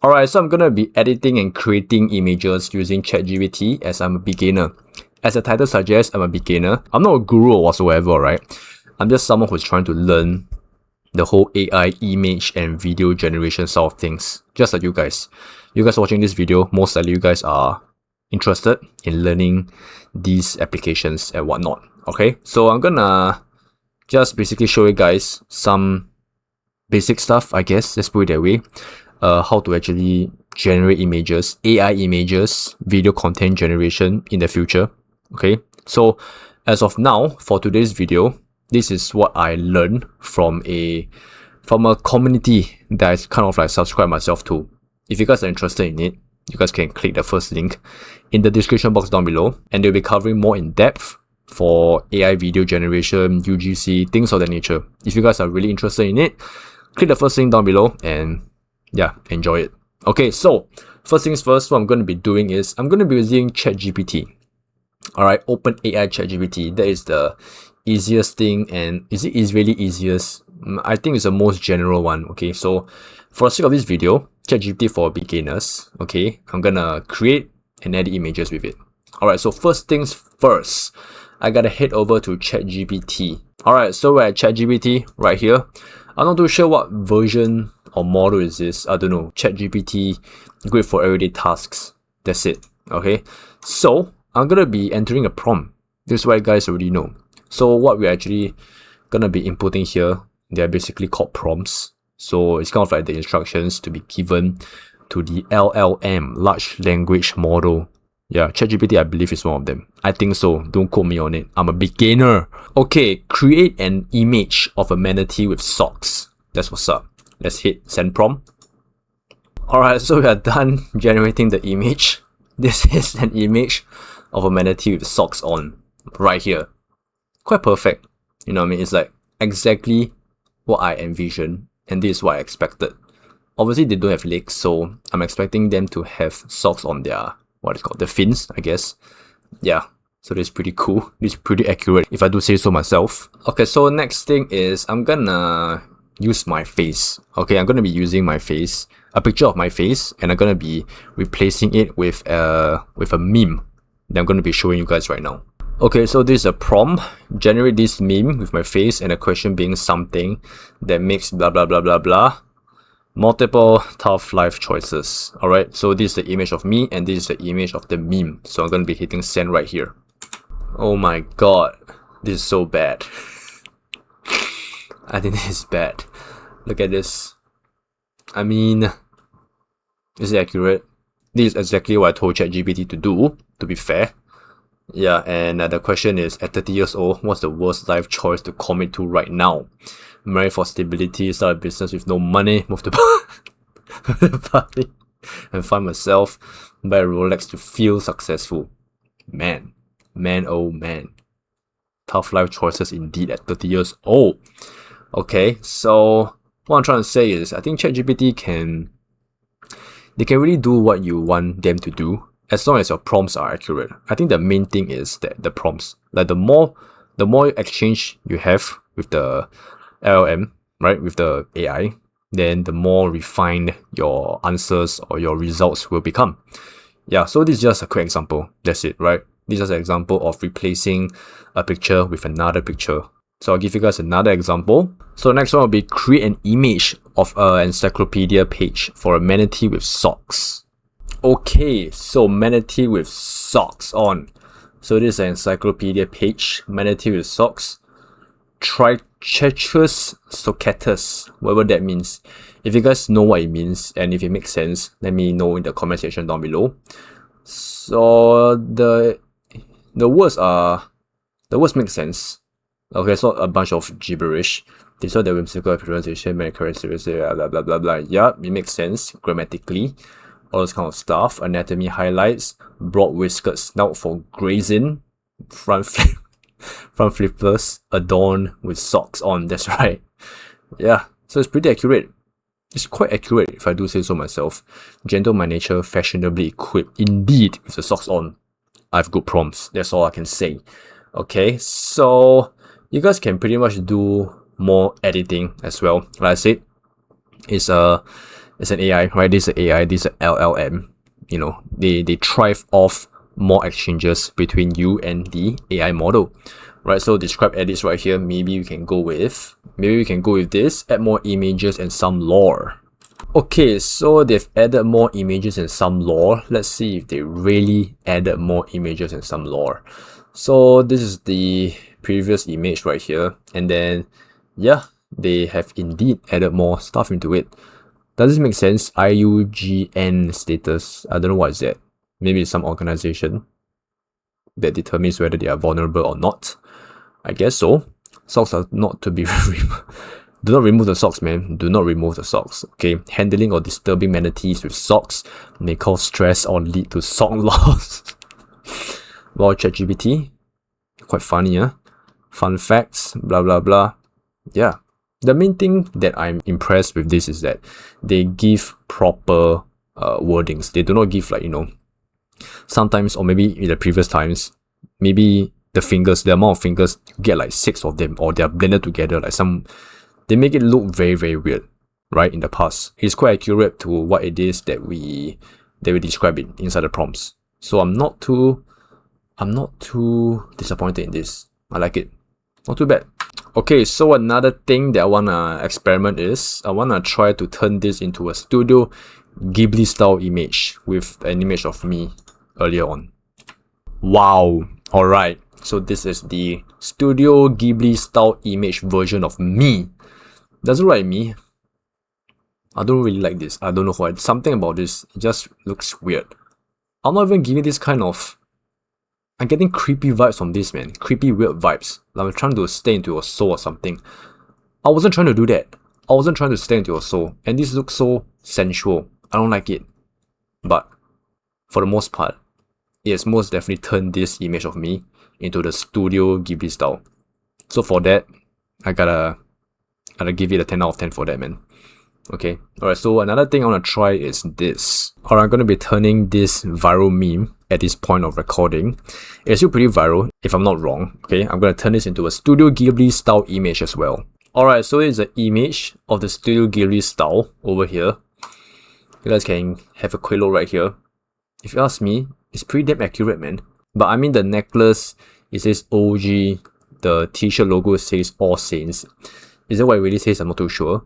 Alright, so I'm gonna be editing and creating images using ChatGPT as I'm a beginner. As the title suggests, I'm a beginner. I'm not a guru or whatsoever, right? I'm just someone who's trying to learn the whole AI image and video generation side of things. Just like you guys. You guys watching this video, most likely you guys are interested in learning these applications and whatnot. Okay, so I'm gonna just basically show you guys some basic stuff, I guess, let's put it that way. How to actually generate images, AI images, video content generation in the future. Okay, so as of now, for today's video, this is what I learned from a community that I kind of like subscribe myself to. If you guys are interested in it, you guys can click the first link in the description box down below, and they'll be covering more in depth for AI video generation, UGC, things of that nature. If you guys are really interested in it, click the first link down below and yeah, enjoy it. Okay, so first things first, what I'm going to be doing is I'm going to be using ChatGPT. Alright, OpenAI ChatGPT. That is the easiest thing, and is really easiest? I think it's the most general one. Okay, so for the sake of this video, ChatGPT for beginners. Okay, I'm gonna create and edit images with it. Alright, so first things first, I gotta head over to ChatGPT. Alright, so we're at ChatGPT right here. I'm not too sure what version or model is this. I don't know. ChatGPT, great for everyday tasks. That's it. Okay, so I'm gonna be entering a prompt. This is what you guys already know. So what we're actually gonna be inputting here, they're basically called prompts. So it's kind of like the instructions to be given to the LLM, large language model. Yeah, ChatGPT I believe is one of them. I think so. Don't quote me on it. I'm a beginner. Okay, create an image of a manatee with socks. That's what's up. Let's hit send prompt. Alright, so we are done generating the image. This is an image of a manatee with socks on right here. Quite perfect. You know what I mean? It's like exactly what I envisioned, and this is what I expected. Obviously, they don't have legs, so I'm expecting them to have socks on their, what is called, the fins, I guess. Yeah, so this is pretty cool. This is pretty accurate, if I do say so myself. Okay, so next thing is I'm gonna use my face. Okay, I'm gonna be using my face, a picture of my face, and I'm gonna be replacing it with a meme that I'm gonna be showing you guys right now. Okay, so this is a prompt. Generate this meme with my face and a question being something that makes blah blah blah blah blah. Multiple tough life choices. Alright, so this is the image of me and this is the image of the meme. So I'm gonna be hitting send right here. Oh my god, this is so bad. I think this is bad. Look at this. I mean, is it accurate? This is exactly what I told ChatGPT to do, to be fair. Yeah, and the question is, at 30 years old, what's the worst life choice to commit to right now? Marry for stability, start a business with no money, move to party, and find myself, buy a Rolex to feel successful. Man, oh man. Tough life choices indeed at 30 years old. Okay, so what I'm trying to say is, I think ChatGPT can really do what you want them to do, as long as your prompts are accurate. I think the main thing is that the prompts, like the more exchange you have with the LLM, right, with the AI, then the more refined your answers or your results will become. Yeah, so this is just a quick example. That's it, right? This is just an example of replacing a picture with another picture. So I'll give you guys another example. So next one will be create an image of an encyclopedia page for a manatee with socks. Okay, so manatee with socks on. So this is an encyclopedia page, manatee with socks. Trichetus soccatus, whatever that means. If you guys know what it means and if it makes sense, let me know in the comment section down below. So the words make sense. Okay, it's not a bunch of gibberish. This is the whimsical pronunciation, many characteristics, blah blah blah blah. Yeah, it makes sense grammatically. All this kind of stuff. Anatomy highlights, broad whiskered snout for grazing, front flippers adorned with socks on. That's right. Yeah, so it's pretty accurate. It's quite accurate if I do say so myself. Gentle by nature, fashionably equipped. Indeed, with the socks on. I have good prompts. That's all I can say. Okay, so you guys can pretty much do more editing as well. Like I said, it's It's an AI, right? This is an AI, this is an LLM. You know, they thrive off more exchanges between you and the AI model, right? So describe edits right here. Maybe we can go with this, add more images and some lore. Okay, so they've added more images and some lore. Let's see if they really added more images and some lore. So this is the previous image right here, and then yeah, they have indeed added more stuff into it. Does this make sense? IUGN status. I don't know what is that. Maybe it's some organization that determines whether they are vulnerable or not. I guess so. Socks are not to be removed. Do not remove the socks, man. Do not remove the socks. Okay. Handling or disturbing manatees with socks may cause stress or lead to sock loss. Wow, ChatGPT. Quite funny, huh? Fun facts, blah blah blah. Yeah. The main thing that I'm impressed with this is that they give proper wordings. They do not give, like, you know, sometimes, or maybe in the previous times, maybe the amount of fingers, get like 6 of them, or they're blended together, like they make it look very, very weird, right? In the past, it's quite accurate to what it is that we describe it inside the prompts. So I'm not too disappointed in this. I like it. Not too bad. Okay, so another thing that I wanna experiment is I wanna try to turn this into a Studio Ghibli style image with an image of me earlier on. Wow. Alright, so this is the Studio Ghibli style image version of me. Does it look like me? I don't really like this. I don't know why. Something about this, it just looks weird. I'm not even giving this kind of... I'm getting creepy vibes from this, man. Creepy, weird vibes. Like I'm trying to stay into your soul or something. I wasn't trying to do that. I wasn't trying to stay into your soul. And this looks so sensual. I don't like it. But for the most part, it has most definitely turned this image of me into the Studio Ghibli style. So for that, I gotta give it a 10 out of 10 for that, man. Okay. Alright, so another thing I wanna try is this. Alright, I'm gonna be turning this viral meme at this point of recording. It's still pretty viral, if I'm not wrong. Okay, I'm gonna turn this into a Studio Ghibli style image as well. Alright, so it's an image of the Studio Ghibli style over here. You guys can have a quick look right here. If you ask me, it's pretty damn accurate, man. But I mean, the necklace, it says OG. The t-shirt logo says All Saints. Is that what it really says? I'm not too sure.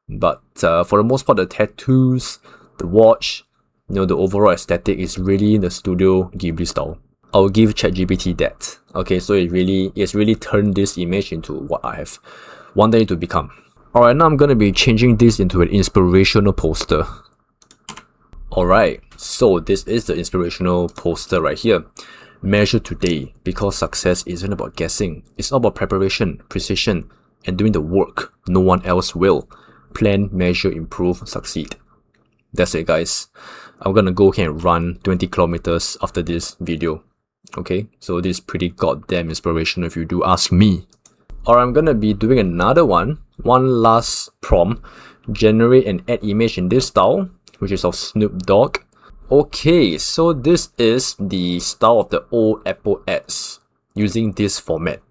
But for the most part, the tattoos, the watch, you know, the overall aesthetic is really the Studio Ghibli style. I'll give ChatGPT that. Okay, so it's really turned this image into what I have wanted it to become. Alright, now I'm gonna be changing this into an inspirational poster. Alright, so this is the inspirational poster right here. Measure today, because success isn't about guessing. It's all about preparation, precision, and doing the work no one else will. Plan, measure, improve, succeed. That's it, guys. I'm gonna go here and run 20 kilometers after this video. Okay, so this is pretty goddamn inspirational if you do ask me. Alright, I'm gonna be doing another one last prompt. Generate and add image in this style, which is of Snoop Dogg. Okay, so this is the style of the old Apple ads using this format.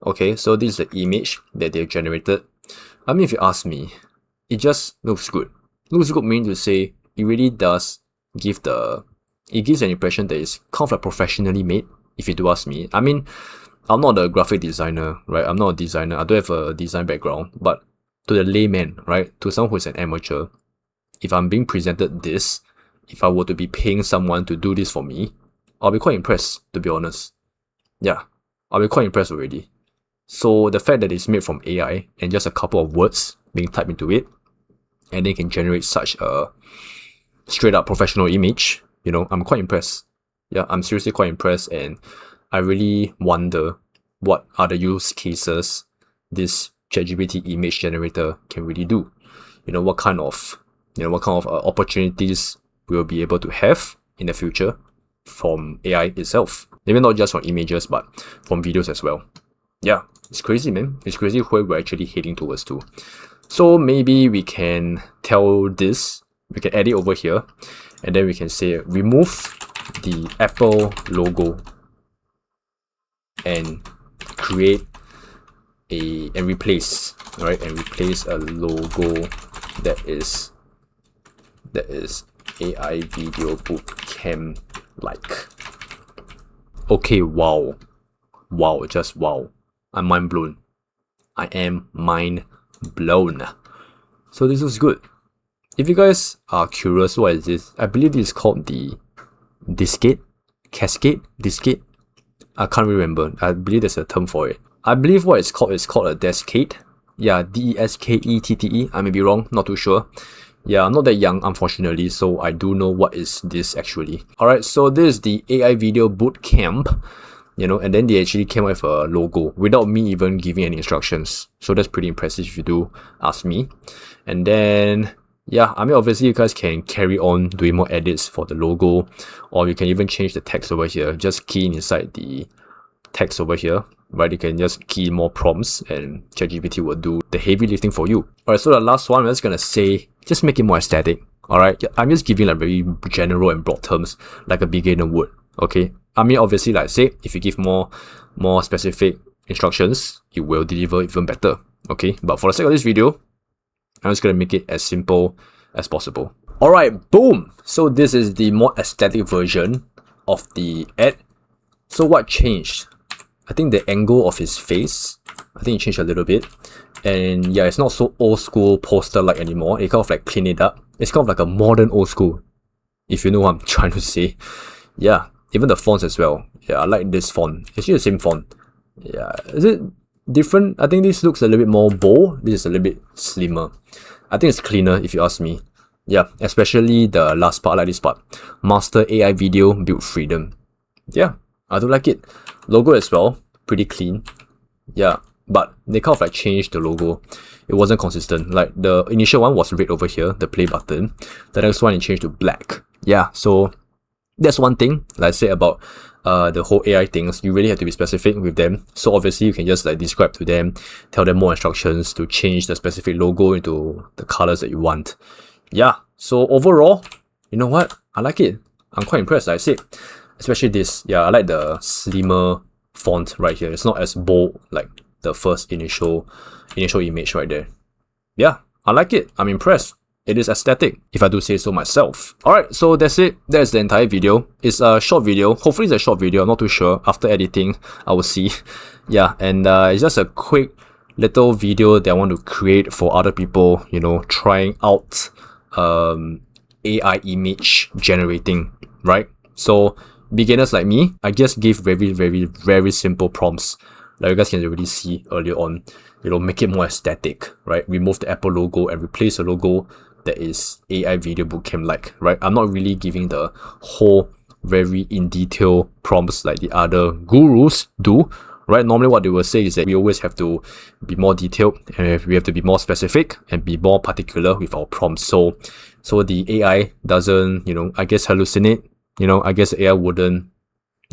Okay, so this is the image that they've generated. I mean, if you ask me, it just looks good. Looks good meaning to say it really does give an impression that it's kind of like professionally made, if you do ask me. I mean, I'm not a graphic designer, right? I'm not a designer. I don't have a design background. But to the layman, right? To someone who is an amateur, if I'm being presented this, if I were to be paying someone to do this for me, I'll be quite impressed, to be honest. Yeah, I'll be quite impressed already. So the fact that it's made from AI and just a couple of words being typed into it, and they can generate such a straight up professional image, you know, I'm quite impressed. Yeah, I'm seriously quite impressed, and I really wonder what other use cases this ChatGPT image generator can really do. You know, what kind of opportunities we'll be able to have in the future from AI itself. Maybe not just from images, but from videos as well. Yeah, it's crazy, man. It's crazy where we're actually heading towards to. So maybe we can tell this, we can add it over here, and then we can say remove the Apple logo and create replace a logo that is that is AI video bootcamp like. Okay, wow. Wow, just wow. I'm mind blown. I am mind blown. So this was good. If you guys are curious, what is this? I believe this is called the Cascade? I can't remember. I believe there's a term for it. I believe what it's called is called a Descade. Yeah, Deskette. I may be wrong, not too sure. Yeah, I'm not that young, unfortunately, so I do know what is this actually. Alright, so this is the AI Video Bootcamp, you know, and then they actually came up with a logo without me even giving any instructions. So that's pretty impressive if you do ask me. And then, yeah, I mean, obviously you guys can carry on doing more edits for the logo, or you can even change the text over here. Just key inside the text over here, right? You can just key more prompts and ChatGPT will do the heavy lifting for you. Alright, so the last one, I'm just gonna say, just make it more aesthetic. Alright, I'm just giving like very general and broad terms, like a beginner would. Okay, I mean, obviously, like I say, if you give more specific instructions, it will deliver even better. Okay, but for the sake of this video, I'm just gonna make it as simple as possible. Alright, boom! So this is the more aesthetic version of the ad. So what changed? I think the angle of his face, I think it changed a little bit. And yeah, it's not so old school poster-like anymore. It kind of like clean it up. It's kind of like a modern old school, if you know what I'm trying to say. Yeah, even the fonts as well. Yeah, I like this font. It's actually the same font. Yeah, is it different? I think this looks a little bit more bold. This is a little bit slimmer. I think it's cleaner if you ask me. Yeah, especially the last part, I like this part. Master AI Video Build Freedom. Yeah, I do like it. Logo as well, pretty clean. Yeah, but they kind of like changed the logo. It wasn't consistent. Like the initial one was red over here, the play button. The next one it changed to black. Yeah, so that's one thing, like I said about the whole AI things. You really have to be specific with them. So obviously you can just like describe to them, tell them more instructions to change the specific logo into the colors that you want. Yeah, so overall, you know what? I like it. I'm quite impressed, like I said. Especially this. Yeah, I like the slimmer font right here. It's not as bold like the first initial image right there. Yeah, I like it. I'm impressed. It is aesthetic, if I do say so myself. Alright, so that's it. That's the entire video. It's a short video. Hopefully it's a short video. I'm not too sure. After editing, I will see. Yeah, and it's just a quick little video that I want to create for other people, you know, trying out AI image generating, right? So beginners like me, I just give very simple prompts, like you guys can already see earlier on. You know, make it more aesthetic, right? Remove the Apple logo and replace the logo that is AI Video Bootcamp like, right? I'm not really giving the whole very in detail prompts like the other gurus do, right? Normally what they will say is that we always have to be more detailed and we have to be more specific and be more particular with our prompts. So the AI doesn't, you know, I guess hallucinate. You know, I guess AI wouldn't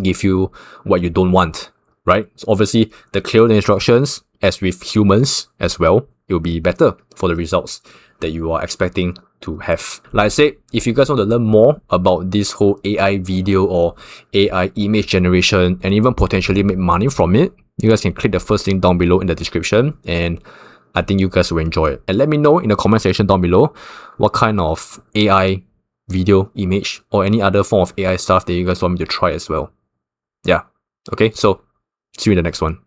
give you what you don't want, right? So obviously, the clearer the instructions, as with humans as well, it will be better for the results that you are expecting to have. Like I said, if you guys want to learn more about this whole AI video or AI image generation and even potentially make money from it, you guys can click the first link down below in the description, and I think you guys will enjoy it. And let me know in the comment section down below what kind of AI video, image, or any other form of AI stuff that you guys want me to try as well. Yeah. Okay, so see you in the next one.